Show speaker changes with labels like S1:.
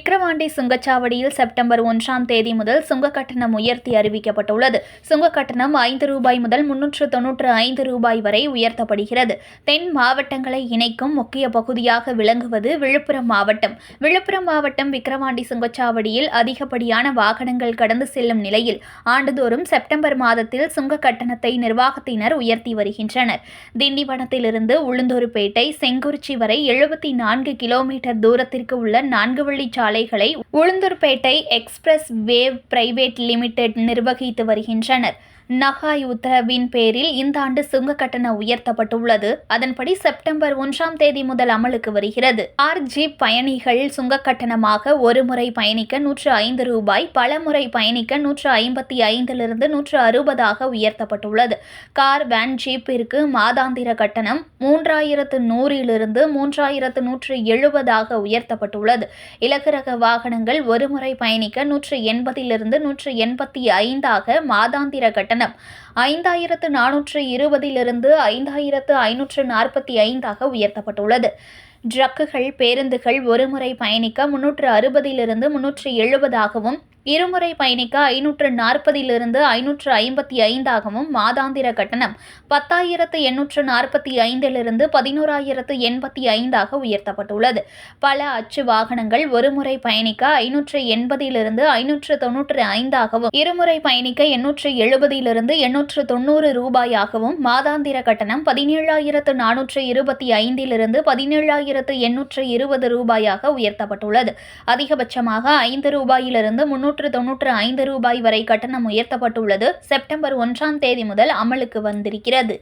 S1: Vikravandi சுங்கச்சாவடியில் September 1ஆம் தேதி முதல் சுங்க கட்டணம் உயர்த்தி அறிவிக்கப்பட்டுள்ளது. சுங்க கட்டணம் ரூபாய் 5 முதல் ரூபாய் 395 வரை உயர்த்தப்படுகிறது. தென் மாவட்டங்களை இணைக்கும் முக்கிய பகுதியாக விளங்குவது விழுப்புரம் மாவட்டம். விழுப்புரம் மாவட்டம் விக்கிரவாண்டி சுங்கச்சாவடியில் அதிகப்படியான வாகனங்கள் கடந்து செல்லும் நிலையில் ஆண்டுதோறும் செப்டம்பர் மாதத்தில் சுங்க கட்டணத்தை நிர்வாகத்தினர் உயர்த்தி வருகின்றனர். திண்டிவனத்திலிருந்து உளுந்தூர்பேட்டை, செங்குறிச்சி வரை 74 கிலோமீட்டர் தூரத்திற்கு உள்ள 4 வழி சாலைகளை Ulundurpet express way private limited நிர்வகித்து வருகின்றனர். நகாய் உத்தரவின் பேரில் இந்த ஆண்டு சுங்க கட்டணம் உயர்த்தப்பட்டுள்ளது. அதன்படி செப்டம்பர் 1ஆம் தேதி முதல் அமலுக்கு வருகிறது. ஜீப் பயணிகள் சுங்க கட்டணமாக ஒரு முறை பயணிக்க 105 ரூபாய், பல முறை பயணிக்க 155 160 உயர்த்தப்பட்டுள்ளது. கார், வேன், ஜீப்பிற்கு மாதாந்திர கட்டணம் 3100 3170 உயர்த்தப்பட்டுள்ளது. இலகு ரக வாகனங்கள் ஒரு முறை பயணிக்க 180 185 மாதாந்திர கட்டணம் 5420 5545 உயர்த்தப்பட்டுள்ளது. ட்ரக்குகள், பேருந்துகள் ஒரு முறை பயணிக்க 360 370 இருமுறை பயணிக்க 540 555 மாதாந்திர கட்டணம் 10,845 11,085 உயர்த்தப்பட்டுள்ளது. பல அச்சு வாகனங்கள் ஒரு முறை பயணிக்க 580 595 இருமுறை பயணிக்க 870 890 ரூபாயாகவும் மாதாந்திர கட்டணம் 17,425 17,820 ரூபாயாக உயர்த்தப்பட்டுள்ளது. அதிகபட்சமாக 5 ரூபாயிலிருந்து 395 ரூபாய் வரை கட்டணம் உயர்த்தப்பட்டுள்ளது. செப்டம்பர் 1ஆம் தேதி முதல் அமலுக்கு வந்திருக்கிறது.